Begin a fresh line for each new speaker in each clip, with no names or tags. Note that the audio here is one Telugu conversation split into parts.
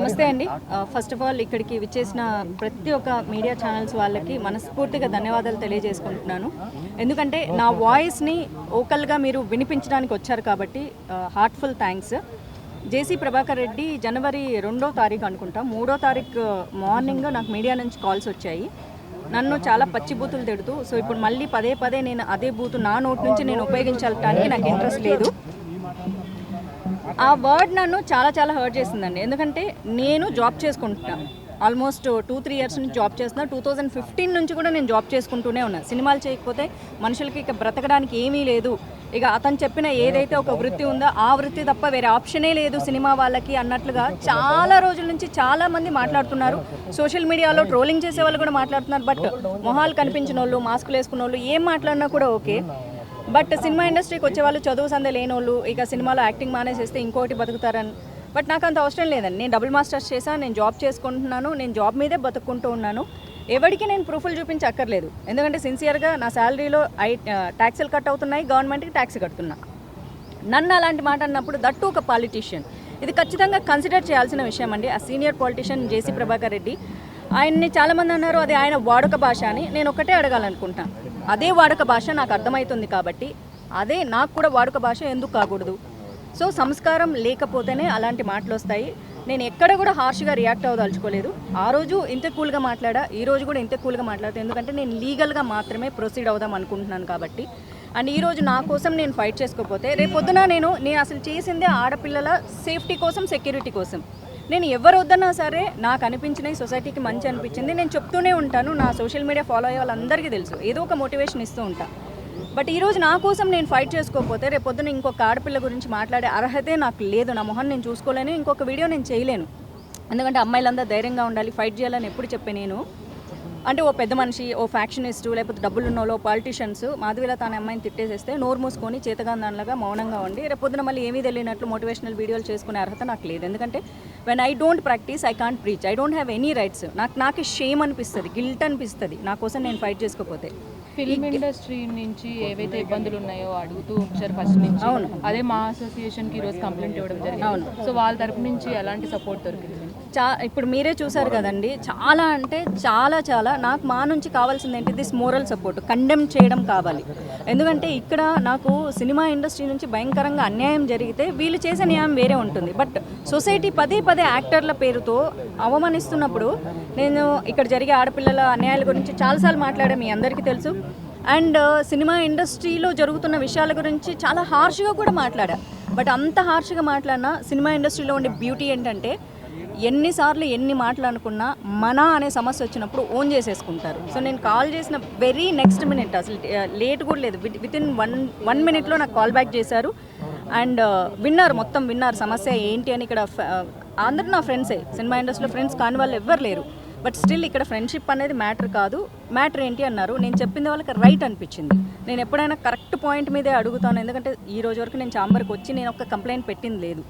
నమస్తే అండి. ఫస్ట్ ఆఫ్ ఆల్ ఇక్కడికి విచ్చేసిన ప్రతి ఒక్క మీడియా ఛానల్స్ వాళ్ళకి మనస్ఫూర్తిగా ధన్యవాదాలు తెలియజేసుకుంటున్నాను. ఎందుకంటే నా వాయిస్ని ఓకల్గా మీరు వినిపించడానికి వచ్చారు కాబట్టి హార్ట్ఫుల్ థ్యాంక్స్. జేసీ ప్రభాకర్ రెడ్డి జనవరి 2వ తారీఖు అనుకుంటా 3వ తారీఖు మార్నింగ్ నాకు మీడియా నుంచి కాల్స్ వచ్చాయి. నన్ను చాలా పచ్చిబూతులు తిడుతూ, సో ఇప్పుడు మళ్ళీ పదే పదే నేను అదే బూతు నా నోట్ నుంచి నేను ఉపయోగించడానికి నాకు ఇంట్రెస్ట్ లేదు. ఆ వర్డ్ నన్ను చాలా చాలా హర్ట్ చేసిందండి. ఎందుకంటే నేను జాబ్ చేసుకుంటున్నాను, ఆల్మోస్ట్ 2-3 ఇయర్స్ నుంచి జాబ్ చేస్తున్నా. 2015 నుంచి కూడా నేను జాబ్ చేసుకుంటూనే ఉన్నాను. సినిమాలు చేయకపోతే మనుషులకి ఇక బ్రతకడానికి ఏమీ లేదు, ఇక అతను చెప్పిన ఏదైతే ఒక వృత్తి ఉందో ఆ వృత్తి తప్ప వేరే ఆప్షనే లేదు సినిమా వాళ్ళకి అన్నట్లుగా చాలా రోజుల నుంచి చాలామంది మాట్లాడుతున్నారు. సోషల్ మీడియాలో ట్రోలింగ్ చేసే వాళ్ళు కూడా మాట్లాడుతున్నారు. బట్ మొహాలు కనిపించిన వాళ్ళు, మాస్కులు వేసుకున్న వాళ్ళు ఏం మాట్లాడినా కూడా ఓకే. బట్ సినిమా ఇండస్ట్రీకి వచ్చే వాళ్ళు చదువు సందే లేని వాళ్ళు ఇక సినిమాలో యాక్టింగ్ మానేసేస్తే ఇంకోటి బతుకుతారని. బట్ నాకు అంత అవసరం లేదండి. నేను డబుల్ మాస్టర్స్ చేశాను, నేను జాబ్ చేసుకుంటున్నాను, నేను జాబ్ మీదే బతుక్కుంటూ ఉన్నాను. ఎవరికి నేను ప్రూఫ్లు చూపించక్కర్లేదు. ఎందుకంటే సిన్సియర్గా నా శాలరీలో ట్యాక్సులు కట్ అవుతున్నాయి, గవర్నమెంట్కి ట్యాక్స్ కడుతున్నా. నన్ను అలాంటి మాట అన్నప్పుడు దట్టు ఒక పాలిటీషియన్, ఇది ఖచ్చితంగా కన్సిడర్ చేయాల్సిన విషయం అండి. ఆ సీనియర్ పాలిటీషియన్ జేసీ ప్రభాకర్ రెడ్డి, ఆయన్ని చాలామంది అన్నారు అది ఆయన వాడుక భాష అని. నేను ఒకటే అడగాలనుకుంటాను, అదే వాడుక భాష నాకు అర్థమవుతుంది కాబట్టి అదే నాకు కూడా వాడుక భాష ఎందుకు కాకూడదు? సో సంస్కారం లేకపోతేనే అలాంటి మాటలు వస్తాయి. నేను ఎక్కడ కూడా హార్ష్గా రియాక్ట్ అవ్వదలుచుకోలేదు. ఆ రోజు ఇంత కూల్గా మాట్లాడా, ఈ రోజు కూడా ఇంత కూల్గా మాట్లాడతాను. ఎందుకంటే నేను లీగల్గా మాత్రమే ప్రొసీడ్ అవుదాం అనుకుంటున్నాను కాబట్టి. అండ్ ఈరోజు నా కోసం నేను ఫైట్ చేసుకోకపోతే రేపొద్దున నేను అసలు చేసిందే ఆడపిల్లల సేఫ్టీ కోసం, సెక్యూరిటీ కోసం. నేను ఎవరు వద్దన్నా సరే నాకు అనిపించినవి, సొసైటీకి మంచి అనిపించింది నేను చెప్తూనే ఉంటాను. నా సోషల్ మీడియా ఫాలో అయ్యే వాళ్ళందరికీ తెలుసు, ఏదో ఒక మోటివేషన్ ఇస్తూ ఉంటాను. బట్ ఈరోజు నా కోసం నేను ఫైట్ చేసుకోకపోతే రేపొద్దున ఇంకొక ఆడపిల్ల గురించి మాట్లాడే అర్హతే నాకు లేదు. నా మొహం నేను చూసుకోలేను, ఇంకొక వీడియో నేను చేయలేను. ఎందుకంటే అమ్మాయిలందరూ ధైర్యంగా ఉండాలి, ఫైట్ చేయాలని ఎప్పుడు చెప్పే నేను. అంటే ఓ పెద్ద మనిషి, ఓ ఫ్యాక్షనిస్టు, లేకపోతే డబ్బులున్నోళ్ళు, పాలిటీషియన్స్ మాధవిలత అనే అమ్మాయిని తిట్టేసేస్తే నోరు మూసుకొని చేతగాందానిలాగా మౌనంగా ఉండి రేపొద్దున మళ్ళీ ఏమీ తెలియనట్లు మోటివేషనల్ వీడియోలు చేసుకునే అర్హత నాకు లేదు. ఎందుకంటే when I don't practice I can't preach, I don't have any rights. నాకు షేమ్ అనిపిస్తుంది, గిల్ట్ అనిపిస్తుంది నా కోసం నేను ఫైట్ చేసుకోకపోతే.
ఫిల్మ్ ఇండస్ట్రీ నుంచి ఏవైతే ఇబ్బందులు ఉన్నాయో అడుగుతూ వచ్చారు ఫస్ట్ నుంచి.
అవును,
అదే మా అసోసియేషన్కి ఈరోజు కంప్లైంట్ ఇవ్వడం జరిగింది.
అవును.
సో వాళ్ళ తరపు నుంచి ఎలాంటి సపోర్ట్ దొరికింది?
ఇప్పుడు మీరే చూసారు కదండి, చాలా అంటే చాలా నాకు మా నుంచి కావాల్సింది ఏంటి, దిస్ మోరల్ సపోర్ట్, కండెమ్ చేయడం కావాలి. ఎందుకంటే ఇక్కడ నాకు సినిమా ఇండస్ట్రీ నుంచి భయంకరంగా అన్యాయం జరిగితే వీళ్ళు చేసే న్యాయం వేరే ఉంటుంది. బట్ సొసైటీ పదే యాక్టర్ల పేరుతో అవమానిస్తున్నప్పుడు నేను ఇక్కడ జరిగే ఆడపిల్లల అన్యాయాల గురించి చాలాసార్లు మాట్లాడే మీ అందరికీ తెలుసు. అండ్ సినిమా ఇండస్ట్రీలో జరుగుతున్న విషయాల గురించి చాలా హార్ష్గా కూడా మాట్లాడా. బట్ అంత హార్ష్గా మాట్లాడినా సినిమా ఇండస్ట్రీలో ఉండే బ్యూటీ ఏంటంటే ఎన్నిసార్లు ఎన్ని మాటలు అనుకున్నా మన అనే సమస్య వచ్చినప్పుడు ఓన్ చేసేసుకుంటారు. సో నేను కాల్ చేసిన వెరీ నెక్స్ట్ మినిట్, అసలు లేట్ కూడా లేదు, వితిన్ వన్ మినిట్లో నాకు కాల్ బ్యాక్ చేశారు. అండ్ మొత్తం విన్నారు సమస్య ఏంటి అని. ఇక్కడ అందరూ నా ఫ్రెండ్సే, సినిమా ఇండస్ట్రీలో ఫ్రెండ్స్ కాని వాళ్ళు ఎవ్వరు లేరు. బట్ స్టిల్ ఇక్కడ ఫ్రెండ్షిప్ అనేది మ్యాటర్ కాదు, మ్యాటర్ ఏంటి అన్నారు. నేను చెప్పింది వాళ్ళకి రైట్ అనిపించింది. నేను ఎప్పుడైనా కరెక్ట్ పాయింట్ మీదే అడుగుతాను. ఎందుకంటే ఈ రోజు వరకు నేను ఛాంబర్కి వచ్చి నేను ఒక కంప్లైంట్ పెట్టింది లేదు.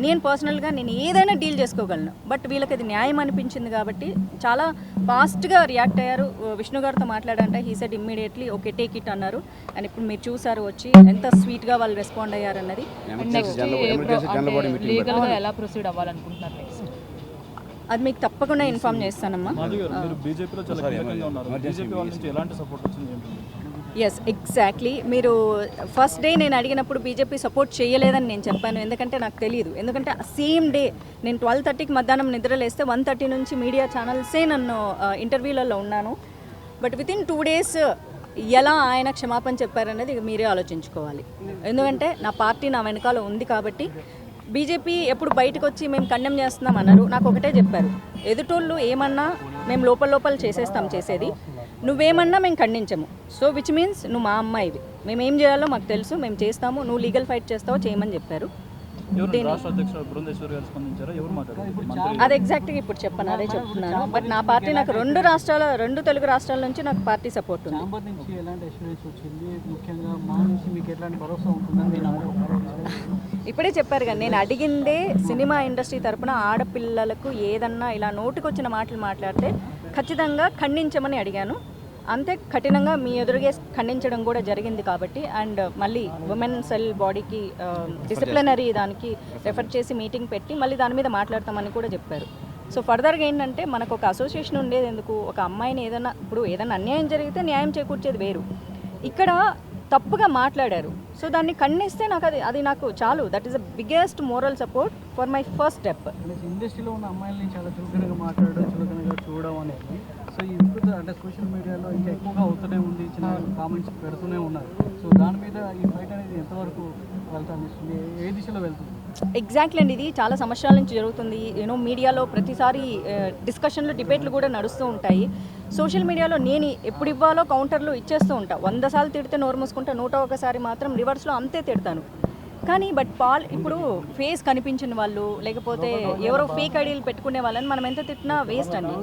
నేను పర్సనల్గా నేను ఏదైనా డీల్ చేసుకోగలను. బట్ వీళ్ళకి అది న్యాయం అనిపించింది కాబట్టి చాలా ఫాస్ట్గా రియాక్ట్ అయ్యారు. విష్ణు గారితో మాట్లాడంటే he said immediately okay take it అన్నారు. అండ్ ఇప్పుడు మీరు చూసారు వచ్చి ఎంత స్వీట్గా వాళ్ళు రెస్పాండ్ అయ్యారు అన్నది.
నెక్స్ట్ లీగల్గా ఎలా ప్రొసీడ్ అవ్వాలనుకుంటున్నారు నెక్స్ట్?
అది మీకు తప్పకుండా ఇన్ఫార్మ్ చేస్తానమ్మా. Yes, exactly. మీరు ఫస్ట్ డే నేను అడిగినప్పుడు బీజేపీ సపోర్ట్ చేయలేదని నేను చెప్పాను. ఎందుకంటే నాకు తెలియదు. ఎందుకంటే సేమ్ డే నేను 12:30కి మధ్యాహ్నం నిద్రలేస్తే 1:30 నుంచి మీడియా ఛానల్సే నన్ను ఇంటర్వ్యూలలో ఉన్నాను. బట్ వితిన్ 2 days ఎలా ఆయన క్షమాపణ చెప్పారనేది మీరే ఆలోచించుకోవాలి. ఎందుకంటే నా పార్టీ నా వెనకాల ఉంది కాబట్టి. బీజేపీ ఎప్పుడు బయటకు వచ్చి మేము కండెమ్ చేస్తున్నాం అన్నారు. నాకు ఒకటే చెప్పారు, ఎదుటోళ్ళు ఏమన్నా మేము లోపల చేసేస్తాం చేసేది, నువ్వేమన్నా మేము ఖండించము. సో విచ్ మీన్స్ నువ్వు మా అమ్మాయివి, మేము ఏం చేయాలో మాకు తెలుసు, మేము చేస్తాము, నువ్వు లీగల్ ఫైట్ చేస్తావో చేయమని చెప్పారు. అది ఎగ్జాక్ట్గా ఇప్పుడు చెప్పాను, అదే చెప్తున్నాను. బట్ నా పార్టీ నాకు 2 తెలుగు రాష్ట్రాల నుంచి నాకు పార్టీ సపోర్ట్ ఉంది. ఇప్పుడే చెప్పారు కదా, నేను అడిగిందే సినిమా ఇండస్ట్రీ తరపున ఆడపిల్లలకు ఏదన్నా ఇలా నోటికొచ్చిన మాటలు మాట్లాడితే ఖచ్చితంగా ఖండించమని అడిగాను. అంతే కఠినంగా మీ ఎదురుగే ఖండించడం కూడా జరిగింది కాబట్టి అండ్ మళ్ళీ ఉమెన్ సెల్ బాడీకి డిసిప్లినరీ దానికి రెఫర్ చేసి మీటింగ్ పెట్టి మళ్ళీ దాని మీద మాట్లాడతామని కూడా చెప్పారు. సో ఫర్దర్గా ఏంటంటే మనకు ఒక అసోసియేషన్ ఉండేది ఎందుకు, ఒక అమ్మాయిని ఏదైనా అన్యాయం జరిగితే న్యాయం చేకూర్చేది వేరు, ఇక్కడ తప్పుగా మాట్లాడారు. సో దాన్ని ఖండిస్తే నాకు అది నాకు చాలు. That is the biggest moral support for my first step.
ఇండస్ట్రీలో ఉన్న అమ్మాయిలని చాలా చులకనగా మాట్లాడడం, చులకనగా చూడడం అనేది సో ఇప్పుడు అంటే సోషల్ మీడియాలో ఇంకా ఎక్కువగా అవుతూనే ఉంది, చిన్న కామెంట్స్ పెడుతూనే ఉన్నారు. సో దాని మీద ఈ ఫైట్ అనేది ఎంతవరకు వెళ్తానిస్తుంది, ఏ దిశలో వెళ్తుంది?
ఎగ్జాక్ట్లీ అండి, ఇది చాలా సంవత్సరాల నుంచి జరుగుతుంది. యూనో మీడియాలో ప్రతిసారి డిస్కషన్లు డిబేట్లు కూడా నడుస్తూ ఉంటాయి. సోషల్ మీడియాలో నేను ఎప్పుడు ఇవ్వాలో కౌంటర్లు ఇచ్చేస్తూ ఉంటా. 100 సార్లు తిడితే నోరు మూసుకుంటా, 101 మాత్రం రివర్స్లో అంతే తిడతాను. కానీ ఇప్పుడు ఫేస్ కనిపించిన వాళ్ళు లేకపోతే ఎవరో ఫేక్ ఐడీలు పెట్టుకునే వాళ్ళని మనం ఎంత తిట్టినా వేస్ట్ అండి.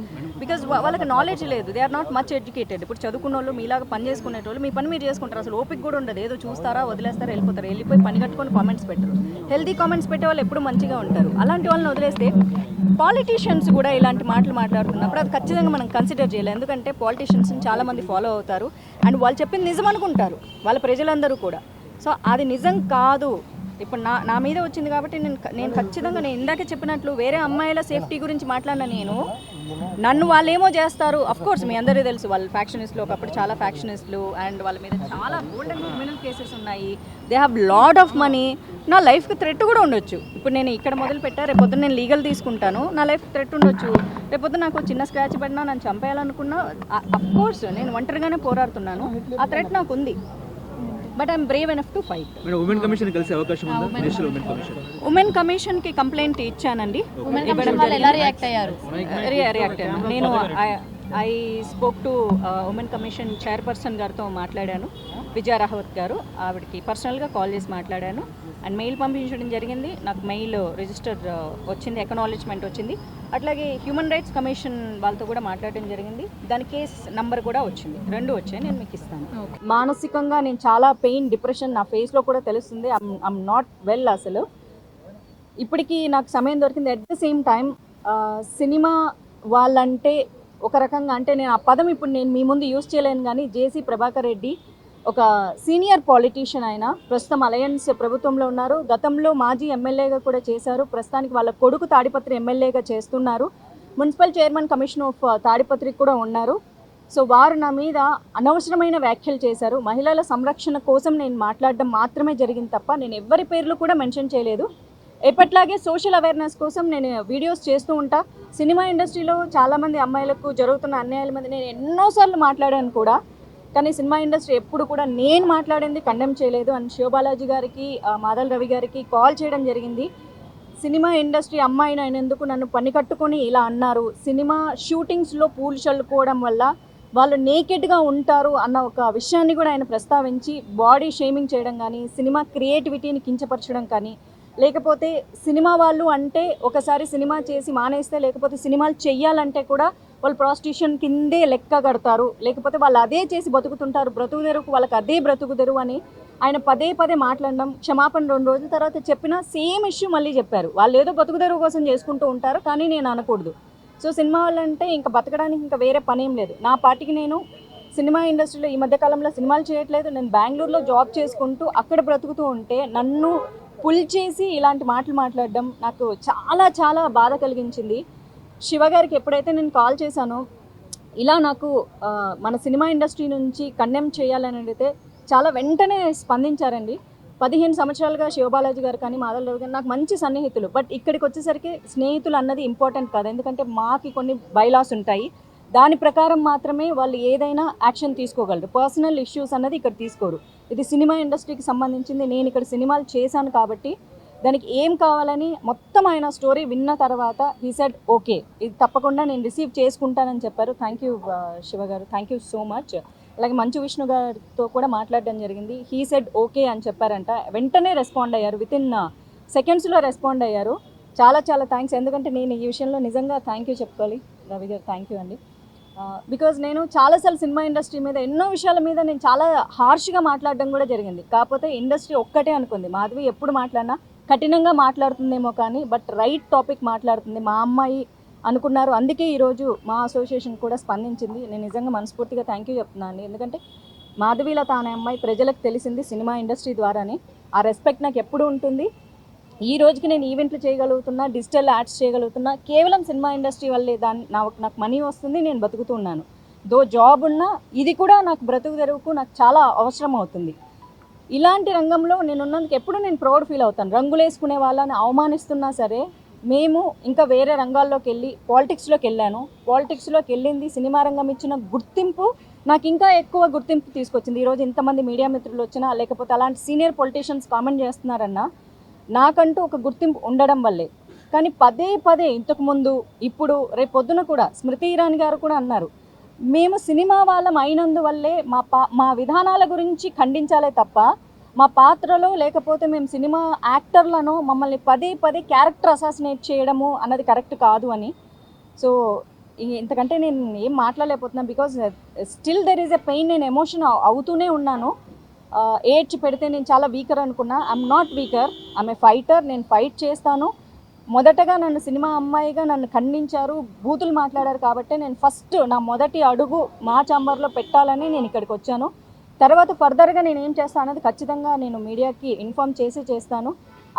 బికాజ్ వాళ్ళకి నాలెడ్జ్ లేదు, they are not much educated. ఇప్పుడు చదువుకున్న వాళ్ళు మీలాగా పని చేసుకునేటోళ్ళు మీ పని మీరు చేసుకుంటారు, అసలు ఓపిక కూడా ఉండదు. ఏదో చూస్తారా, వదిలేస్తారా, వెళ్ళిపోయి పని కట్టుకొని కామెంట్స్ పెట్టరు. హెల్తీ కామెంట్స్ పెట్టే వాళ్ళు ఎప్పుడు మంచిగా ఉంటారు. అలాంటి వాళ్ళని వదిలేస్తే పాలిటీషియన్స్ కూడా ఇలాంటి మాటలు మాట్లాడుతున్నప్పుడు అది ఖచ్చితంగా మనం కన్సిడర్ చేయాలి. ఎందుకంటే పాలిటీషియన్స్ని చాలామంది ఫాలో అవుతారు అండ్ వాళ్ళు చెప్పింది నిజం అనుకుంటారు వాళ్ళ ప్రజలందరూ కూడా. సో అది నిజం కాదు. ఇప్పుడు నా మీద వచ్చింది కాబట్టి నేను ఖచ్చితంగా నేను ఇందాకే చెప్పినట్లు వేరే అమ్మాయిల సేఫ్టీ గురించి మాట్లాడిన నన్ను వాళ్ళు ఏమో చేస్తారు. అఫ్ కోర్స్ మీ అందరికీ తెలుసు వాళ్ళు ఫ్యాక్షనిస్టులు, ఒకప్పుడు చాలా ఫ్యాక్షనిస్టులు అండ్ వాళ్ళ మీద చాలా బోల్డ్ అండ్ క్రిమినల్ కేసెస్ ఉన్నాయి. They have lot of money. నా లైఫ్కి థ్రెట్ కూడా ఉండొచ్చు. ఇప్పుడు నేను ఇక్కడ మొదలు పెట్టా, రేపొద్దున నేను లీగల్ తీసుకుంటాను, నా లైఫ్ థ్రెట్ ఉండొచ్చు. రేపొద్దున నాకు చిన్న స్క్రాచ్ పడినా నన్ను చంపేయాలనుకున్నా అఫ్ కోర్స్ నేను ఒంటరిగానే పోరాడుతున్నాను, ఆ థ్రెట్ నాకు ఉంది. But I'm Brave enough to fight.
Women commission కలిసే అవకాశం ఉందా?
ఉమెన్ కమిషన్కి కంప్లైంట్ ఇచ్చానండి.
రియాక్ట్ అయ్యారు?
రియాక్ట్ అయ్యాను నేను. I spoke to women commission chairperson గారితో మాట్లాడాను, విజయ రాహవత్ గారు. ఆవిడకి పర్సనల్గా కాల్ చేసి మాట్లాడాను అండ్ మెయిల్ పంపించడం జరిగింది. నాకు మెయిల్ రిజిస్టర్ వచ్చింది, ఎకనాలెడ్జ్మెంట్ వచ్చింది. అట్లాగే హ్యూమన్ రైట్స్ కమిషన్ వాళ్ళతో కూడా మాట్లాడడం జరిగింది. దాని కేస్ నంబర్ కూడా వచ్చింది, 2 వచ్చాయి. నేను మీకు ఇస్తాను. మానసికంగా నేను చాలా పెయిన్, డిప్రెషన్ నా ఫేస్లో కూడా తెలుస్తుంది. ఐఎమ్ నాట్ వెల్ అసలు. ఇప్పటికీ నాకు సమయం దొరికింది. At the same time cinema వాళ్ళంటే ఒక రకంగా అంటే నేను ఆ పదం ఇప్పుడు నేను మీ ముందు యూజ్ చేయలేను. కానీ జేసీ ప్రభాకర్ రెడ్డి ఒక సీనియర్ పాలిటీషియన్, ఆయన ప్రస్తుతం అలయన్స్ ప్రభుత్వంలో ఉన్నారు. గతంలో మాజీ ఎమ్మెల్యేగా కూడా చేశారు. ప్రస్తుతానికి వాళ్ళ కొడుకు తాడిపత్రి ఎమ్మెల్యేగా చేస్తున్నారు. మున్సిపల్ చైర్మన్ కమిషన్ ఆఫ్ తాడిపత్రికి కూడా ఉన్నారు. సో వారు నా మీద అనవసరమైన వ్యాఖ్యలు చేశారు. మహిళల సంరక్షణ కోసం నేను మాట్లాడడం మాత్రమే జరిగింది తప్ప నేను ఎవరి పేర్లు కూడా మెన్షన్ చేయలేదు. ఎప్పట్లాగే సోషల్ అవేర్నెస్ కోసం నేను వీడియోస్ చేస్తూ ఉంటా. సినిమా ఇండస్ట్రీలో చాలామంది అమ్మాయిలకు జరుగుతున్న అన్యాయాల మీద నేను ఎన్నోసార్లు మాట్లాడాను కూడా. కానీ సినిమా ఇండస్ట్రీ ఎప్పుడు కూడా నేను మాట్లాడింది కండెమ్ చేయలేదు. అండ్ శివబాలాజీ గారికి, మాదల్ రవి గారికి కాల్ చేయడం జరిగింది. సినిమా ఇండస్ట్రీ అమ్మాయిని అయినందుకు నన్ను పని కట్టుకొని ఇలా అన్నారు. సినిమా షూటింగ్స్లో పూలు చల్లుకోవడం వల్ల వాళ్ళు నేకెడ్గా ఉంటారు అన్న ఒక విషయాన్ని కూడా ఆయన ప్రస్తావించి బాడీ షేమింగ్ చేయడం కానీ, సినిమా క్రియేటివిటీని కించపరచడం కానీ, లేకపోతే సినిమా వాళ్ళు అంటే ఒకసారి సినిమా చేసి మానేస్తే లేకపోతే సినిమాలు చెయ్యాలంటే కూడా వాళ్ళు ప్రాస్టిట్యూషన్ కిందే లెక్క కడతారు, లేకపోతే వాళ్ళు అదే చేసి బతుకుతుంటారు, బ్రతుకుదెరుకు వాళ్ళకి అదే బ్రతుకుదెరు అని ఆయన పదే మాట్లాడడం. క్షమాపణ 2 రోజుల తర్వాత చెప్పిన సేమ్ ఇష్యూ మళ్ళీ చెప్పారు. వాళ్ళు ఏదో బతుకుదెరువు కోసం చేసుకుంటూ ఉంటారు, కానీ నేను అనకూడదు. సో సినిమా వాళ్ళంటే ఇంకా బతకడానికి ఇంకా వేరే పనేం లేదు. నా పార్టీకి నేను సినిమా ఇండస్ట్రీలో ఈ మధ్యకాలంలో సినిమాలు చేయట్లేదు. నేను బెంగళూరులో జాబ్ చేసుకుంటూ అక్కడ బ్రతుకుతూ ఉంటే నన్ను పుల్ చేసి ఇలాంటి మాటలు మాట్లాడడం నాకు చాలా బాధ కలిగించింది. శివ గారికి ఎప్పుడైతే నేను కాల్ చేశానో ఇలా నాకు మన సినిమా ఇండస్ట్రీ నుంచి కండెమ్ చేయాలని అడిగితే చాలా వెంటనే స్పందించారండి. 15 సంవత్సరాలుగా శివబాలాజీ గారు కానీ, మాధవ్ రావు గారు నాకు మంచి సన్నిహితులు. బట్ ఇక్కడికి వచ్చేసరికి స్నేహితులు అన్నది ఇంపార్టెంట్ కాదు. ఎందుకంటే మాకు కొన్ని బైలాస్ ఉంటాయి, దాని ప్రకారం మాత్రమే వాళ్ళు ఏదైనా యాక్షన్ తీసుకోగలరు. పర్సనల్ ఇష్యూస్ అన్నది ఇక్కడ తీసుకోరు. ఇది సినిమా ఇండస్ట్రీకి సంబంధించింది. నేను ఇక్కడ సినిమాలు చేశాను కాబట్టి దానికి ఏం కావాలని మొత్తం ఆయన స్టోరీ విన్న తర్వాత హీ సెడ్ ఓకే, ఇది తప్పకుండా నేను రిసీవ్ చేసుకుంటానని చెప్పారు. థ్యాంక్ యూ శివ గారు, థ్యాంక్ యూ సో మచ్. అలాగే మంచు విష్ణు గారితో కూడా మాట్లాడడం జరిగింది. హీ సెడ్ ఓకే అని చెప్పారంట. వెంటనే రెస్పాండ్ అయ్యారు, వితిన్ సెకండ్స్లో రెస్పాండ్ అయ్యారు. చాలా థ్యాంక్స్. ఎందుకంటే నేను ఈ విషయంలో నిజంగా థ్యాంక్ యూ చెప్పుకోవాలి. రవి గారు థ్యాంక్ యూ అండి. బికాజ్ నేను చాలాసార్లు సినిమా ఇండస్ట్రీ మీద ఎన్నో విషయాల మీద నేను చాలా హార్ష్గా మాట్లాడడం కూడా జరిగింది. కాకపోతే ఇండస్ట్రీ ఒక్కటే అనుకుంది, మాధవి ఎప్పుడు మాట్లాడినా కఠినంగా మాట్లాడుతుందేమో కానీ బట్ రైట్ టాపిక్ మాట్లాడుతుంది. మా అమ్మాయి అనుకున్నారు. అందుకే ఈరోజు మా అసోసియేషన్ కూడా స్పందించింది. నేను నిజంగా మనస్ఫూర్తిగా థ్యాంక్ యూ చెప్తున్నాను. ఎందుకంటే మాధవీలత అనే అమ్మాయి ప్రజలకు తెలిసింది సినిమా ఇండస్ట్రీ ద్వారానే. ఆ రెస్పెక్ట్ నాకు ఎప్పుడు ఉంటుంది. ఈ రోజుకి నేను ఈవెంట్లు చేయగలుగుతున్నా, డిజిటల్ యాడ్స్ చేయగలుగుతున్నా కేవలం సినిమా ఇండస్ట్రీ వల్లే. నాకు మనీ వస్తుంది, నేను బతుకుతున్నాను. జాబ్ ఉన్నా ఇది కూడా నాకు బ్రతుకు తెరువుకు నాకు చాలా అవసరం అవుతుంది. ఇలాంటి రంగంలో నేను ఉన్నందుకు ఎప్పుడు నేను ప్రౌడ్ ఫీల్ అవుతాను. రంగులు వేసుకునే వాళ్ళని అవమానిస్తున్నా సరే మేము ఇంకా వేరే రంగాల్లోకి వెళ్ళి పాలిటిక్స్లోకి వెళ్ళాను. పాలిటిక్స్లోకి వెళ్ళింది సినిమా రంగం ఇచ్చిన గుర్తింపు నాకు ఇంకా ఎక్కువ గుర్తింపు తీసుకొచ్చింది. ఈరోజు ఇంతమంది మీడియా మిత్రులు వచ్చినా లేకపోతే అలాంటి సీనియర్ పొలిటీషియన్స్ కామెంట్ చేస్తున్నారన్నా నాకంటూ ఒక గుర్తింపు ఉండడం వల్లే. కానీ పదే పదే ఇంతకుముందు ఇప్పుడు రేపు పొద్దున కూడా స్మృతి ఇరానీ గారు కూడా అన్నారు, మేము సినిమా వాళ్ళం అయినందువల్లే మా విధానాల గురించి ఖండించాలే తప్ప మా పాత్రలో లేకపోతే మేము సినిమా యాక్టర్లను మమ్మల్ని పదే పదే క్యారెక్టర్ అసాసినేట్ చేయడము అన్నది కరెక్ట్ కాదు అని. సో ఇంతకంటే నేను ఏం మాట్లాడలేకపోతున్నాను. Because still there is a pain. నేను ఎమోషన్ అవుతూనే ఉన్నాను. ఏడ్చి పెడితే నేను చాలా వీకర్ అనుకున్నా. I'm not weaker, I'm a fighter. నేను ఫైట్ చేస్తాను. మొదటగా నన్ను సినిమా అమ్మాయిగా నన్ను ఖండించారు, బూతులు మాట్లాడారు కాబట్టి నేను ఫస్ట్ నా మొదటి అడుగు మా ఛాంబర్లో పెట్టాలని నేను ఇక్కడికి వచ్చాను. తర్వాత ఫర్దర్గా నేను ఏం చేస్తాను అన్నది ఖచ్చితంగా నేను మీడియాకి ఇన్ఫామ్ చేస్తాను.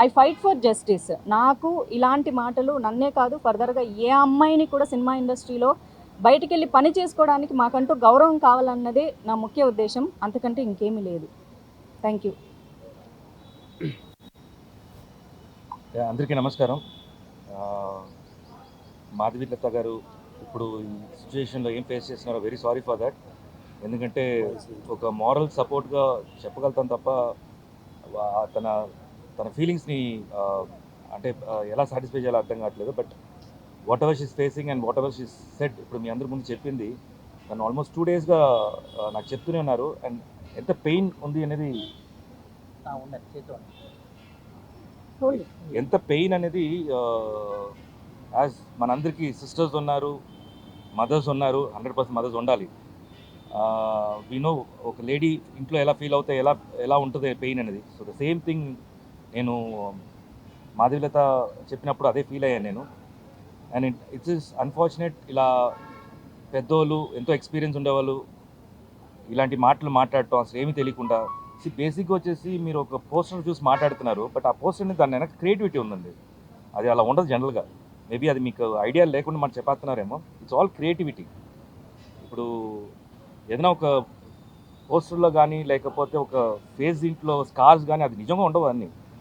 I fight for justice. నాకు ఇలాంటి మాటలు నన్నే కాదు ఫర్దర్గా ఏ అమ్మాయిని కూడా సినిమా ఇండస్ట్రీలో బయటికి వెళ్ళి పని చేసుకోవడానికి మాకంటూ గౌరవం కావాలన్నదే నా ముఖ్య ఉద్దేశం. అంతకంటే ఇంకేమీ లేదు. Thank you.
అందరికీ నమస్కారం. మాధవీలత గారు ఇప్పుడు ఈ సిచ్యువేషన్లో ఏం ఫేస్ చేస్తున్నారో వెరీ సారీ ఫర్ దట్. ఎందుకంటే ఒక మారల్ సపోర్ట్గా చెప్పగలుగుతాను తప్ప తన తన ఫీలింగ్స్ని అంటే ఎలా సాటిస్ఫై చేయాలో అర్థం కావట్లేదు. But what ever she's facing and what ever she's said ఇప్పుడు మీ అందరి ముందు చెప్పింది. తను ఆల్మోస్ట్ 2 daysగా నాకు చెప్తూనే ఉన్నారు. అండ్ ఎంత పెయిన్ ఉంది అనేది, ఎంత పెయిన్ అనేది యాజ్ మనందరికీ సిస్టర్స్ ఉన్నారు, మదర్స్ ఉన్నారు. 100% మదర్స్ ఉండాలి. వీ నో ఒక లేడీ ఇంట్లో ఎలా ఫీల్ అవుతాయి, ఎలా ఉంటుంది పెయిన్ అనేది. సో ద సేమ్ థింగ్ నేను మాధవీలత చెప్పినప్పుడు అదే ఫీల్ అయ్యాను నేను. అండ్ ఇట్స్ ఇస్ అన్ఫార్చునేట్ ఇలా పెద్దోళ్ళు ఎంతో ఎక్స్పీరియన్స్ ఉండేవాళ్ళు ఇలాంటి మాటలు మాట్లాడటం అసలు ఏమీ తెలియకుండా. బేసిక్గా వచ్చేసి మీరు ఒక పోస్టర్ చూసి మాట్లాడుతున్నారు, బట్ ఆ పోస్టర్ని దాని వెనక క్రియేటివిటీ ఉందండి. అది అలా ఉండదు జనరల్గా. మేబీ అది మీకు ఐడియా లేకుండా మనం చెప్పేస్తున్నారేమో. It's all creativity. ఇప్పుడు ఏదైనా ఒక పోస్టర్లో కానీ లేకపోతే ఒక ఫేస్ దీంట్లో స్కార్స్ కానీ అది నిజంగా ఉండవు.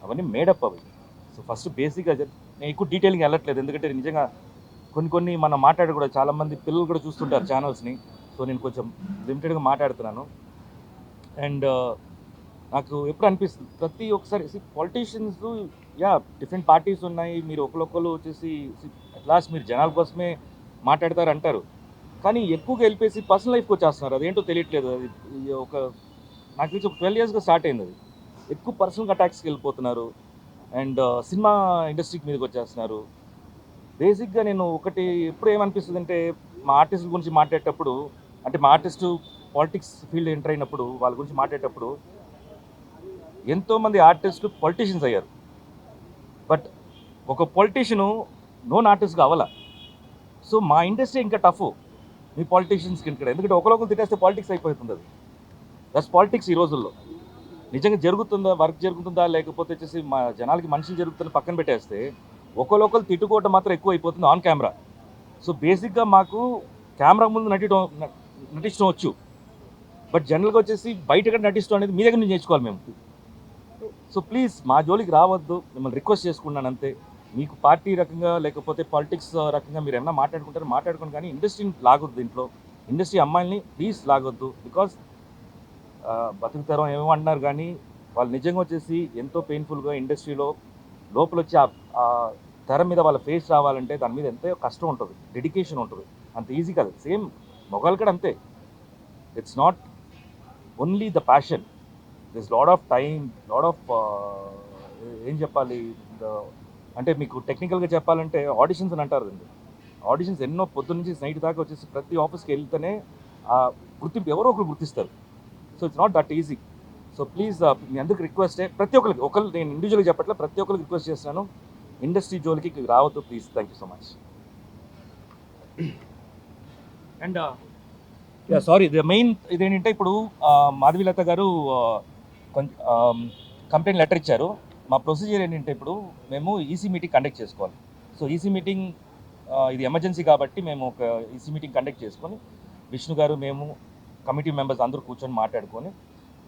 అవన్నీ మేడప్ అవి. సో ఫస్ట్ బేసిక్గా నేను ఎక్కువ డీటెయిల్గా వెళ్ళట్లేదు, ఎందుకంటే నిజంగా కొన్ని మనం మాట్లాడకూడదు. చాలామంది పిల్లలు కూడా చూస్తుంటారు ఛానల్స్ని. సో నేను కొంచెం లిమిటెడ్గా మాట్లాడుతున్నాను. అండ్ నాకు ఎప్పుడు అనిపిస్తుంది ప్రతి ఒక్కసారి పొలిటీషియన్స్ డిఫరెంట్ పార్టీస్ ఉన్నాయి, మీరు ఒకరు వచ్చేసి అట్ లాస్ట్ మీరు జనాల కోసమే మాట్లాడతారు అంటారు, కానీ ఎక్కువగా వెళ్ళిపోయి పర్సనల్ లైఫ్కి వచ్చేస్తున్నారు. అదేంటో తెలియట్లేదు. అది ఒక నాకు తెలిసి ఒక 12 yearsగా స్టార్ట్ అయింది. అది ఎక్కువ పర్సనల్ అటాక్స్కి వెళ్ళిపోతున్నారు. అండ్ సినిమా ఇండస్ట్రీకి మీదకి వచ్చేస్తున్నారు. బేసిక్గా నేను ఒకటి ఎప్పుడు ఏమనిపిస్తుంది అంటే, మా ఆర్టిస్టుల గురించి మాట్లాడేటప్పుడు, అంటే మా ఆర్టిస్టు పాలిటిక్స్ ఫీల్డ్ ఎంటర్ అయినప్పుడు వాళ్ళ గురించి మాట్లాడేటప్పుడు ఎంతోమంది ఆర్టిస్టులు పొలిటీషియన్స్ అయ్యారు. బట్ ఒక పొలిటీషియను నోన్ ఆర్టిస్ట్గా అవ్వాల. సో మా ఇండస్ట్రీ ఇంకా టఫ్ మీ పాలిటీషియన్స్కి ఇక్కడ. ఎందుకంటే ఒకరొకరు తిట్టేస్తే పాలిటిక్స్ అయిపోతుంది. అది దట్స్ పాలిటిక్స్ ఈ రోజుల్లో. నిజంగా జరుగుతుందా, వర్క్ జరుగుతుందా, లేకపోతే వచ్చేసి మా జనాలకి మనుషులు జరుగుతుందని పక్కన పెట్టేస్తే ఒకరు తిట్టుకోవటం మాత్రం ఎక్కువ అయిపోతుంది ఆన్ కెమెరా. సో బేసిక్గా మాకు కెమెరా ముందు నటించడం వచ్చు, బట్ జనరల్గా వచ్చేసి బయట నటించడం అనేది మీ దగ్గర నుంచి నేర్చుకోవాలి మేము. సో ప్లీజ్ మా జోలికి రావద్దు, మిమ్మల్ని రిక్వెస్ట్ చేసుకున్నాను అంతే. మీకు పార్టీ రకంగా లేకపోతే పాలిటిక్స్ రకంగా మీరు ఏమన్నా మాట్లాడుకోండి, కానీ ఇండస్ట్రీని లాగొద్దు. దీంట్లో ఇండస్ట్రీ అమ్మాయిల్ని ప్లీజ్ లాగొద్దు. బికాస్ బతుకుతారం ఏమో అంటున్నారు, కానీ వాళ్ళు నిజంగా వచ్చేసి ఎంతో పెయిన్ఫుల్గా ఇండస్ట్రీలో లోపల వచ్చి ఆ తెర మీద వాళ్ళ ఫేస్ రావాలంటే దాని మీద ఎంతో కష్టం ఉంటుంది, డెడికేషన్ ఉంటుంది. అంత ఈజీ కాదు. సేమ్ మొగలు కూడా అంతే. It's not only the passion, this lot of time, lot of ఏం చెప్పాలి అంటే మీకు టెక్నికల్గా చెప్పాలంటే ఆడిషన్స్ అని అంటారు అండి. ఆడిషన్స్ ఎన్నో పొద్దున్న నుంచి నైట్ దాకా వచ్చేసి ప్రతి ఆఫీస్కి వెళ్తేనే ఆ గుర్తింపు ఎవరో ఒకరు గుర్తిస్తారు. So it's not that easy. So please మీ అందరికి రిక్వెస్టే, ప్రతి ఒక్కరికి నేను ఇండివిజువల్గా చెప్పట్లే, ప్రతి ఒక్కరికి రిక్వెస్ట్ చేస్తున్నాను, ఇండస్ట్రీ జోలికి రావద్దు please. Thank you so much. And sorry the main ఇదేంటంటే ఇప్పుడు మాధవీలత గారు కొంచెం కంప్లైంట్ లెటర్ ఇచ్చారు. మా ప్రొసీజర్ ఏంటంటే ఇప్పుడు మేము ఈసీ మీటింగ్ కండక్ట్ చేసుకోవాలి. సో ఈసీ మీటింగ్ ఇది ఎమర్జెన్సీ కాబట్టి మేము ఒక ఈసీ మీటింగ్ కండక్ట్ చేసుకొని విష్ణు గారు మేము కమిటీ మెంబర్స్ అందరూ కూర్చొని మాట్లాడుకొని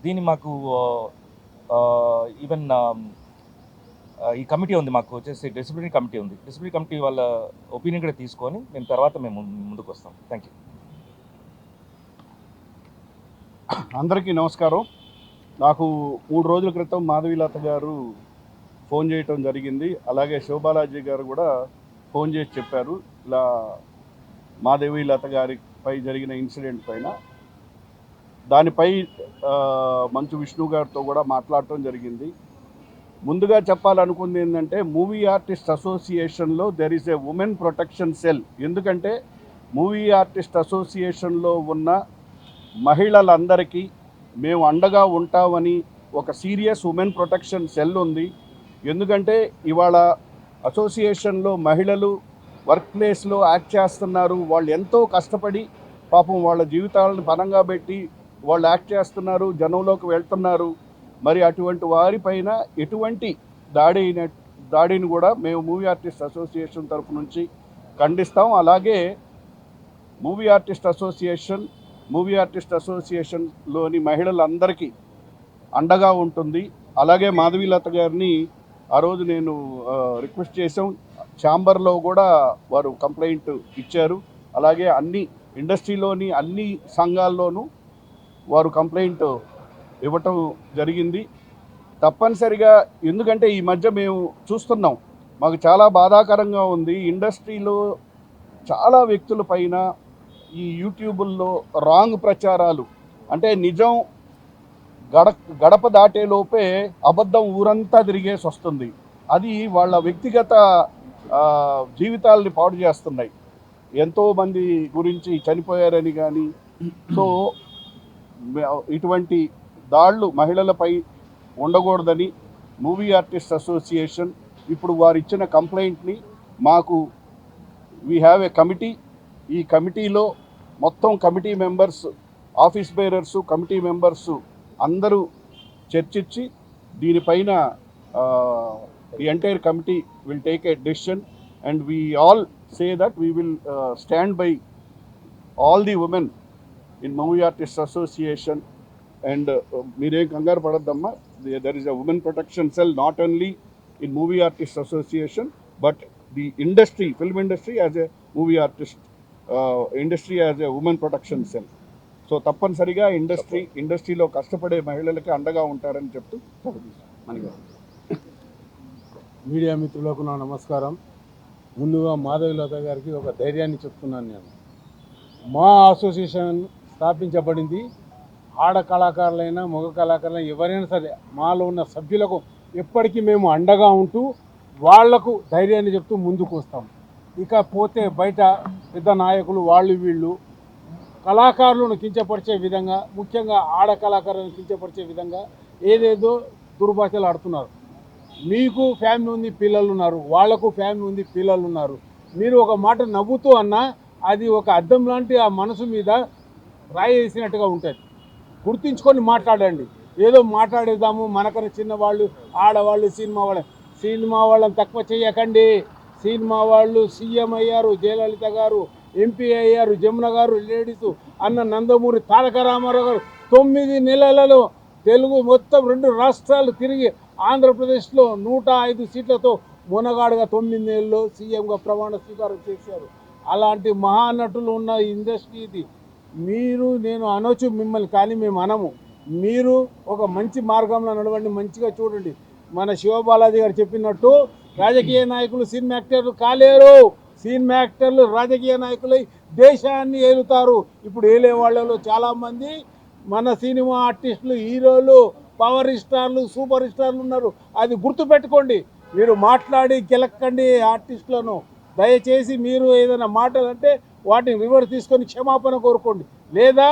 దీన్ని మాకు ఈవెన్ ఈ కమిటీ ఉంది, మాకు వచ్చేసి డిసిప్లినరీ కమిటీ ఉంది. డిసిప్లినరీ కమిటీ వాళ్ళ ఒపీనియన్ కూడా తీసుకొని మేము తర్వాత మేము ముందుకు వస్తాం. Thank you.
అందరికీ నమస్కారం. నాకు 3 రోజుల క్రితం మాధవీలత గారు ఫోన్ చేయటం జరిగింది. అలాగే శివబాలాజీ గారు కూడా ఫోన్ చేసి చెప్పారు ఇలా మాధవీలత గారిపై జరిగిన ఇన్సిడెంట్ పైన. దానిపై మంచు విష్ణు గారితో కూడా మాట్లాడటం జరిగింది. ముందుగా చెప్పాలనుకుంది ఏంటంటే మూవీ ఆర్టిస్ట్ అసోసియేషన్లో there is a women protection cell. ఎందుకంటే మూవీ ఆర్టిస్ట్ అసోసియేషన్లో ఉన్న మహిళలందరికీ మేము అండగా ఉంటామని ఒక సీరియస్ ఉమెన్ ప్రొటెక్షన్ సెల్ ఉంది. ఎందుకంటే ఇవాళ అసోసియేషన్లో మహిళలు వర్క్ ప్లేస్లో యాక్ట్ చేస్తున్నారు. వాళ్ళు ఎంతో కష్టపడి పాపం వాళ్ళ జీవితాలను పణంగా పెట్టి వాళ్ళు యాక్ట్ చేస్తున్నారు, జనంలోకి వెళ్తున్నారు. మరి అటువంటి వారిపైన ఎటువంటి దాడిని కూడా మేము మూవీ ఆర్టిస్ట్ అసోసియేషన్ తరఫు నుంచి ఖండిస్తాం. అలాగే మూవీ ఆర్టిస్ట్ అసోసియేషన్లోని మహిళలందరికీ అండగా ఉంటుంది. అలాగే మాధవీలత గారిని ఆ రోజు నేను రిక్వెస్ట్ చేసాం. ఛాంబర్లో కూడా వారు కంప్లైంట్ ఇచ్చారు. అలాగే అన్ని ఇండస్ట్రీలోని అన్ని సంఘాల్లోనూ వారు కంప్లైంట్ ఇవ్వటం జరిగింది. తప్పనిసరిగా ఎందుకంటే ఈ మధ్య మేము చూస్తున్నాం, మాకు చాలా బాధాకరంగా ఉంది. ఇండస్ట్రీలో చాలా వ్యక్తుల పైన ఈ యూట్యూబుల్లో రాంగ్ ప్రచారాలు, అంటే నిజం గడప దాటేలోపే అబద్ధం ఊరంతా తిరిగేసి వస్తుంది. అది వాళ్ళ వ్యక్తిగత జీవితాలని పాడు చేస్తున్నాయి. ఎంతోమంది గురించి చనిపోయారని కానీ. సో ఇటువంటి దాడులు మహిళలపై ఉండకూడదని మూవీ ఆర్టిస్ట్ అసోసియేషన్ ఇప్పుడు వారు ఇచ్చిన కంప్లైంట్ని మాకు వీ హ్యావ్ ఏ కమిటీ. ఈ కమిటీలో మొత్తం committee members, office bearers, committee members అందరూ చర్చించి దీనిపైన the entire committee will take a decision and we all say that we will stand by all the women in movie artist association. And మీరేం కంగారు పడద్దమ్మా, there is a women protection cell not only in movie artist association but the industry, film industry as a movie artist industry as a women protection cell. So తప్పనిసరిగా ఇండస్ట్రీలో కష్టపడే మహిళలకి అండగా ఉంటారని చెప్తూ మనకి.
మీడియా మిత్రులకు నా నమస్కారం. ముందుగా మాధవీలత గారికి ఒక ధైర్యాన్ని చెప్తున్నాను. నేను మా అసోసియేషన్ స్థాపించబడింది ఆడ కళాకారులైనా మగ కళాకారులైనా ఎవరైనా సరే మాలో ఉన్న సభ్యులకు ఎప్పటికీ మేము అండగా ఉంటూ వాళ్లకు ధైర్యాన్ని చెప్తూ ముందుకు వస్తాం. ఇకపోతే బయట పెద్ద నాయకులు వాళ్ళు వీళ్ళు కళాకారులను కించపరిచే విధంగా, ముఖ్యంగా ఆడ కళాకారులను కించపరిచే విధంగా ఏదేదో దుర్భాషలు ఆడుతున్నారు. మీకు ఫ్యామిలీ ఉంది, పిల్లలు ఉన్నారు, వాళ్లకు ఫ్యామిలీ ఉంది, పిల్లలు ఉన్నారు. మీరు ఒక మాట నవ్వుతూ అన్నా అది ఒక అద్దం లాంటి ఆ మనసు మీద రాయి వేసినట్టుగా ఉంటుంది. గుర్తించుకొని మాట్లాడండి. ఏదో మాట్లాడేద్దాము, మనకన్నా చిన్నవాళ్ళు, ఆడవాళ్ళు, సినిమా వాళ్ళని తక్కువ చేయకండి. సినిమా వాళ్ళు సీఎం అయ్యారు, జయలలిత గారు ఎంపీ అయ్యారు, జమున గారు లేడీసు, అన్న నందమూరి తారక రామారావు గారు 9 నెలలలో తెలుగు మొత్తం 2 రాష్ట్రాలు తిరిగి ఆంధ్రప్రదేశ్లో 105 సీట్లతో మొనగాడుగా 9 నెలల్లో సీఎంగా ప్రమాణ స్వీకారం చేశారు. అలాంటి మహానటులు ఉన్న ఇండస్ట్రీ ఇది. మీరు నేను అనొచ్చు మిమ్మల్ని, కానీ మేము అనము. మీరు ఒక మంచి మార్గంలో నడవండి, మంచిగా చూడండి. మన శివబాలాజీ గారు చెప్పినట్టు రాజకీయ నాయకులు సినిమా యాక్టర్లు కాలేరు. సినిమా యాక్టర్లు రాజకీయ నాయకులై దేశాన్ని ఏలుతారు. ఇప్పుడు ఏలే వాళ్ళలో చాలామంది మన సినిమా ఆర్టిస్టులు, హీరోలు, పవర్ స్టార్లు, సూపర్ స్టార్లు ఉన్నారు. అది గుర్తుపెట్టుకోండి. మీరు మాట్లాడి గెలక్కండి ఆర్టిస్టులను. దయచేసి మీరు ఏదైనా మాటలు అంటే వాటిని రివర్స్ తీసుకొని క్షమాపణ కోరుకోండి. లేదా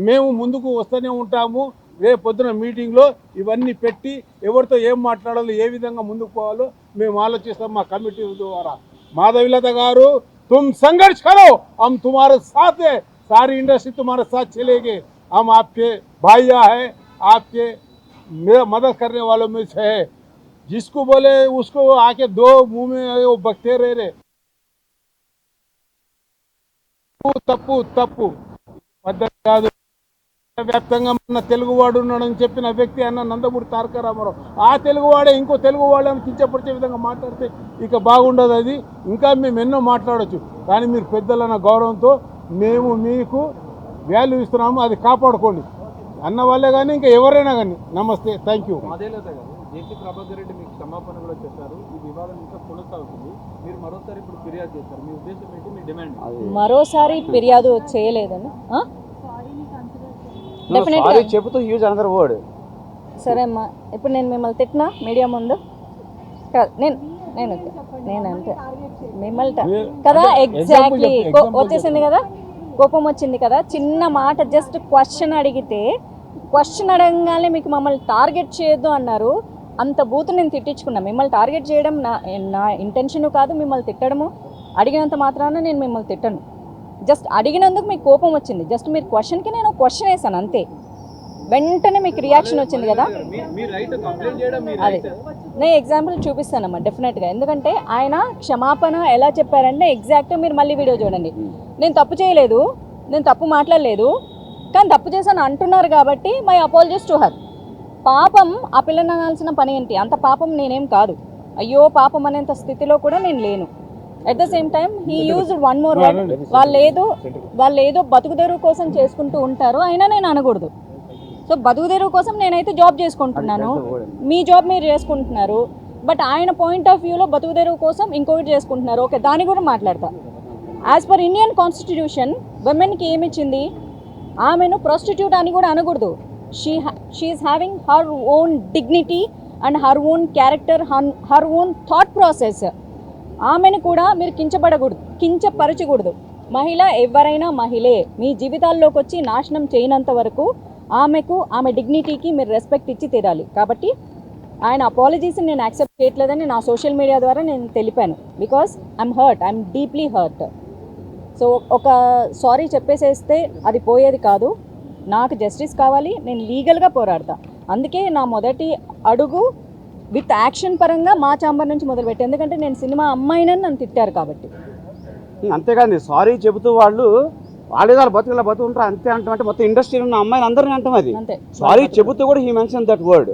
మేము ముందుకు వస్తూనే ఉంటాము. రేపు పొద్దున మీటింగ్లో ఇవన్నీ పెట్టి ఎవరితో ఏం మాట్లాడాలో, ఏ విధంగా ముందుకు పోవాలో మేము ఆలోచిస్తాం మా కమిటీ ద్వారా. మాధవీలత గారు तुम संघर्ष करो, हम तुम्हारे साथ है, सारी इंडस्ट्री तुम्हारे साथ चलेगी, हम आपके भाइया है, आपके मदद करने वालों में से है। जिसको बोले उसको आके दो मुंह में वो बकते रहे తప్పు తప్పు పద్ధతి కాదు. వ్యాప్తంగా మన తెలుగువాడు ఉన్నాడని చెప్పిన వ్యక్తి అన్న నందమూరి తారక రామారావు. ఆ తెలుగువాడే ఇంకో తెలుగు వాళ్ళని కించపరిచే విధంగా మాట్లాడితే ఇక బాగుండదు. అది ఇంకా మేము ఎన్నో మాట్లాడచ్చు, కానీ మీరు పెద్దలన్న గౌరవంతో మేము మీకు వాల్యూ ఇస్తున్నాము, అది కాపాడుకోండి అన్న వాళ్ళే కానీ ఇంకా ఎవరైనా కానీ. నమస్తే, థ్యాంక్ యూ.
మాదేలత గారు, జేసీ ప్రభాకర్ రెడ్డి మీకు క్షమాపణ కూడా చెప్పారు. ఈ వివాదం ఇంకా కొనసాగుతుంది. మీరు మరోసారి ఇప్పుడు ఫిర్యాదు చేస్తారు. మీ ఉద్దేశం ఏంటి? మీ డిమాండ్?
మరోసారి ఫిర్యాదు చేయలేదని డెఫినెట్గా
చెబుతూ యూజ్ అనదర్ వర్డ్.
సరే అమ్మా, ఇప్పుడు నేను మిమ్మల్ని తిట్టినా మీడియా ముందు కాదు, నేను అంటే మిమ్మల్ని కదా ఎగ్జాక్ట్లీ వచ్చేసింది కదా, కోపం వచ్చింది కదా, చిన్న మాట జస్ట్ క్వశ్చన్ అడిగితే క్వశ్చన్ అడగగానే మీకు మమ్మల్ని టార్గెట్ చేయొద్దు అన్నారు. అంత బూతు నేను తిట్టించుకున్నా. మిమ్మల్ని టార్గెట్ చేయడం నా ఇంటెన్షన్ కాదు, మిమ్మల్ని తిట్టడము. అడిగినంత మాత్రాన నేను మిమ్మల్ని తిట్టను. జస్ట్ అడిగినందుకు మీకు కోపం వచ్చింది. జస్ట్ మీరు క్వశ్చన్కి నేను క్వశ్చన్ వేసాను అంతే. వెంటనే మీకు రియాక్షన్ వచ్చింది కదా. అదే నేను ఎగ్జాంపుల్ చూపిస్తానమ్మా డెఫినెట్గా. ఎందుకంటే ఆయన క్షమాపణ ఎలా చెప్పారంటే ఎగ్జాక్ట్ మీరు మళ్ళీ వీడియో చూడండి. నేను తప్పు చేయలేదు, నేను తప్పు మాట్లాడలేదు, కానీ తప్పు చేశాను అంటున్నారు కాబట్టి మై అపాలజీస్ టు హర్. పాపం ఆ పిల్లని అనాల్సిన పని ఏంటి? అంత పాపం నేనేం కాదు. అయ్యో పాపం అనేంత స్థితిలో కూడా నేను లేను. At the same time he used one more word. వాళ్ళు ఏదో బతుకుదెరువు కోసం చేసుకుంటూ ఉంటారు, అయినా నేను అనకూడదు. సో బతుకుదెరువు కోసం నేనైతే జాబ్ చేసుకుంటున్నాను, మీ జాబ్ మీరు చేసుకుంటున్నారు. బట్ ఆయన పాయింట్ ఆఫ్ వ్యూలో బతుకుదెరువు కోసం ఇంకొకటి చేసుకుంటున్నారు. ఓకే, దాన్ని కూడా మాట్లాడతా. యాజ్ పర్ ఇండియన్ కాన్స్టిట్యూషన్ విమెన్కి ఏమిచ్చింది? ఆమెను ప్రాస్టిట్యూట్ అని కూడా అనకూడదు. She is having her own dignity and her own character, her own thought process. ఆమెను కూడా మీరు కించపరచకూడదు. మహిళ ఎవరైనా మహిళే. మీ జీవితాల్లోకి వచ్చి నాశనం చేయనంత వరకు ఆమె డిగ్నిటీకి మీరు రెస్పెక్ట్ ఇచ్చి తీరాలి. కాబట్టి ఆయన అపాలజీస్ని నేను యాక్సెప్ట్ చేయట్లేదని నా సోషల్ మీడియా ద్వారా నేను తెలిపాను. Because I'm deeply hurt. So ఒక సారీ చెప్పేసేస్తే అది పోయేది కాదు. నాకు జస్టిస్ కావాలి, నేను లీగల్గా పోరాడతా. అందుకే నా మొదటి అడుగు విత్ యాక్షన్ పరంగా మా ఛాంబర్ నుంచి మొదలుపెట్టి. ఎందుకంటే నేను సినిమా అమ్మాయినని నన్ను తిట్టారు కాబట్టి.
అంతేకాదు, సారీ చెబుతూ వాళ్ళు బతుకులా బతుకుంటారు అంతే అంటామంటే మొత్తం ఇండస్ట్రీలో ఉన్న అమ్మాయిలు అందరినీ అంటాం. అది
అంతే.
సారీ చెబుతూ కూడా he mention that word.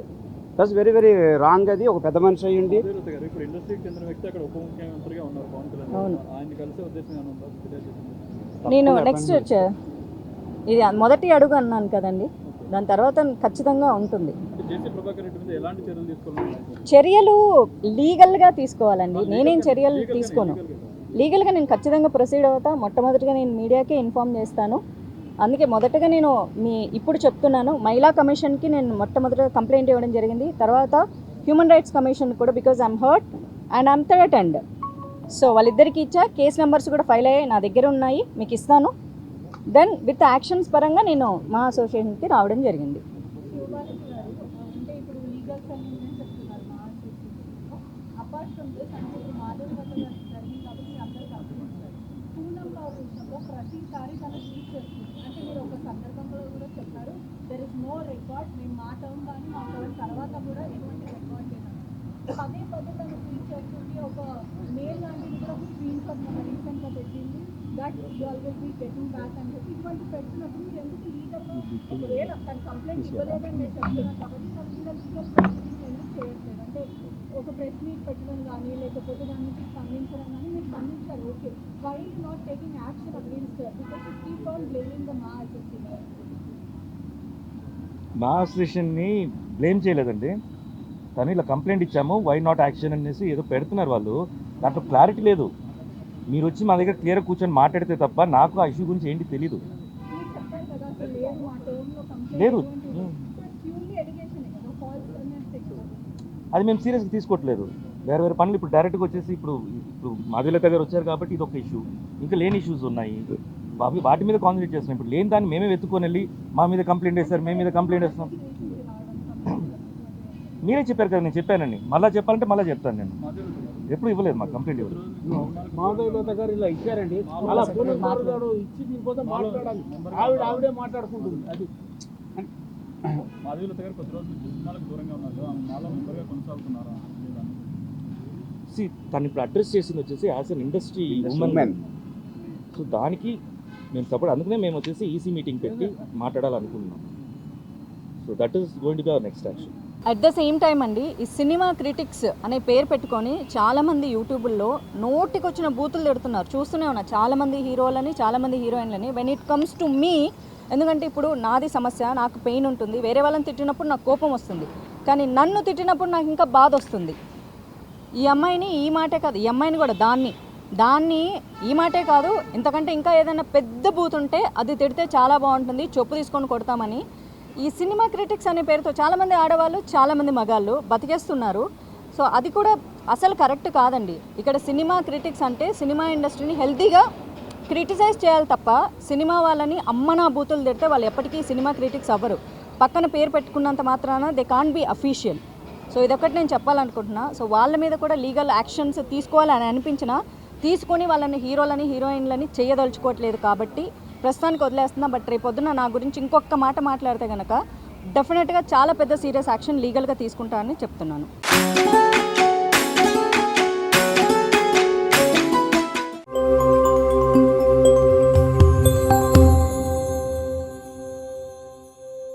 That's very very wrong. అది ఒక పెద్ద మనిషి అయ్యింది.
ఇప్పుడు ఇండస్ట్రీకి చెందిన వ్యక్తి అక్కడ ఉప ముఖ్యమంత్రిగా ఉన్నారు పవన్ కళ్యాణ్.
అవును.
ఆయన కలిసే ఉద్దేశం ఏమైనా ఉందా?
నేను నెక్స్ట్ ఇది మొదటి అడుగు అన్నాను కదండి, దాని తర్వాత ఖచ్చితంగా ఉంటుంది.
జేసీ ప్రభాకర్ రెడ్డి మీద ఎలాంటి చర్యలు తీసుకోవాలి?
చర్యలు లీగల్గా తీసుకోవాలండి. నేనేం చర్యలు తీసుకోను. లీగల్గా నేను ఖచ్చితంగా ప్రొసీడ్ అవుతా. మొట్టమొదటిగా నేను మీడియాకే ఇన్ఫామ్ చేస్తాను. అందుకే మొదటగా నేను ఇప్పుడు చెప్తున్నాను, మహిళా కమిషన్కి నేను మొట్టమొదటిగా కంప్లైంట్ ఇవ్వడం జరిగింది. తర్వాత హ్యూమన్ రైట్స్ కమిషన్ కూడా, because I'm hurt and I'm threatened. So వాళ్ళిద్దరికి ఇచ్చా. కేస్ నెంబర్స్ కూడా ఫైల్ అయ్యాయి, నా దగ్గర ఉన్నాయి, మీకు ఇస్తాను. దెన్ విత్ యాక్షన్స్ పరంగా నేను మా అసోసియేషన్కి రావడం జరిగింది.
ప్రతిసారి తన ట్వీట్ చేస్తుంది. అంటే మీరు ఒక సందర్భంలో కూడా చెప్పారు, దెర్ ఇస్ నో రికార్డ్, మేము మా టర్మ్ కానీ మా టర్మ్ తర్వాత కూడా ఎటువంటి రికార్డ్ లేదు. పదే తను ట్వీట్ చేస్తుంది. ఒక మెయిల్ లాంటిది కూడా ఒక స్క్రీన్ షాట్ మన రీసెంట్గా పెట్టింది, that you all will be getting back అని చెప్పి. ఇటువంటి పెట్టినప్పుడు మీరు ఎందుకు లీగల్గా ఒకవేళ తను కంప్లైంట్ ఇవ్వలేదని నేను చెప్తున్నాను కాబట్టి తను లీగల్ ప్రొసీడింగ్ ఎందుకు చేయట్లేదు? అంటే ఒక ప్రెస్ మీట్ పెట్టడం కానీ లేకపోతే దాని నుంచి స్పందించడం కానీ మీరు స్పందించారు, okay. Why not taking action against her? Because you keep on blaming the మా అసోసియేషన్.
మా అసోసియేషన్ని బ్లేమ్ చేయలేదండి. కానీ ఇలా కంప్లైంట్ ఇచ్చాము, వై నాట్ యాక్షన్ అనేసి ఏదో పెడుతున్నారు వాళ్ళు. దాంట్లో క్లారిటీ లేదు. మీరు వచ్చి మా దగ్గర క్లియర్గా కూర్చొని మాట్లాడితే తప్ప నాకు ఆ ఇష్యూ గురించి ఏంటి తెలీదు.
మీరు చెప్పారు కదా అసలు లేదు మా టర్మ్లో కంప్లైంట్
లేదు.
ప్యూర్లీ ఎడ్యుకేషన్ కదా, ఫాల్స్
అది మేము సీరియస్గా తీసుకోవట్లేదు. వేరే వేరే పనులు ఇప్పుడు డైరెక్ట్గా వచ్చేసి ఇప్పుడు మాధులత గారు వచ్చారు కాబట్టి ఇది ఒక ఇష్యూ. ఇంకా లేని ఇష్యూస్ ఉన్నాయి, వాటి మీద కాన్సన్ట్రేట్ చేస్తున్నాం. ఇప్పుడు లేని దాన్ని మేమే వెతుక్కొని వెళ్ళి మా మీద కంప్లైంట్ వేస్తారు, మేము మీద కంప్లైంట్ వేస్తాం. మీరే చెప్పారు కదా, నేను చెప్పానండి. మళ్ళీ చెప్పాలంటే మళ్ళీ చెప్తాను నేను. ఎప్పుడు ఇవ్వలేదు మాకు కంప్లైంట్ ఇవ్వలేదు.
మాధవీలత గారు ఇలా ఇచ్చారండి, అలా పోలీస్ వారు ఇచ్చి దీనికోసం మాట్లాడాలి, ఆవిడే మాట్లాడుకుంటుంది. అది
మాధవీలత గారు కొద్ది రోజులు సినిమాలకు దూరంగా ఉన్నారు, ఆమె మాలో మెంబర్గా కొనసాగుతున్నారా?
తను ఇప్పుడు అడ్రస్ చేసింది వచ్చేసి as an industry women. So దానికి మేము సపోర్ట్, అందుకనే మేము వచ్చేసి ఈసీ మీటింగ్ పెట్టి మాట్లాడాలనుకుంటున్నాం. So that is going to be our next action.
At the same time అండి, ఈ సినిమా క్రిటిక్స్ అనే పేరు పెట్టుకొని చాలామంది యూట్యూబుల్లో నోటికి వచ్చిన బూతులు తిడుతున్నారు. చూస్తూనే ఉన్నా చాలామంది హీరోలని, చాలామంది హీరోయిన్లని. When it comes to me, ఎందుకంటే ఇప్పుడు నాది సమస్య, నాకు పెయిన్ ఉంటుంది. వేరే వాళ్ళని తిట్టినప్పుడు నాకు కోపం వస్తుంది, కానీ నన్ను తిట్టినప్పుడు నాకు ఇంకా బాధ వస్తుంది. ఈ అమ్మాయిని ఈ మాటే కాదు, ఈ అమ్మాయిని కూడా దాన్ని ఈ మాటే కాదు, ఇంతకంటే ఇంకా ఏదైనా పెద్ద బూత్ ఉంటే అది తిడితే చాలా బాగుంటుంది, చెప్పు తీసుకొని కొడతామని ఈ సినిమా క్రిటిక్స్ అనే పేరుతో చాలామంది ఆడవాళ్ళు, చాలామంది మగాళ్ళు బతికేస్తున్నారు. సో అది కూడా అసలు కరెక్ట్ కాదండి. ఇక్కడ సినిమా క్రిటిక్స్ అంటే సినిమా ఇండస్ట్రీని హెల్తీగా క్రిటిసైజ్ చేయాలి తప్ప సినిమా వాళ్ళని అమ్మనా బూతులు తిడితే వాళ్ళు ఎప్పటికీ సినిమా క్రిటిక్స్ అవ్వరు. పక్కన పేరు పెట్టుకున్నంత మాత్రాన they can't be official. So ఇదొకటి నేను చెప్పాలనుకుంటున్నా. సో వాళ్ళ మీద కూడా లీగల్ యాక్షన్స్ తీసుకోవాలని అనిపించినా తీసుకొని వాళ్ళని హీరోలని, హీరోయిన్లని చేయదలుచుకోవట్లేదు కాబట్టి ప్రస్తుతానికి వదిలేస్తున్నా. బట్ రేపొద్దున నా గురించి ఇంకొక మాట మాట్లాడితే కనుక డెఫినెట్గా చాలా పెద్ద సీరియస్ యాక్షన్ లీగల్గా తీసుకుంటానని చెప్తున్నాను.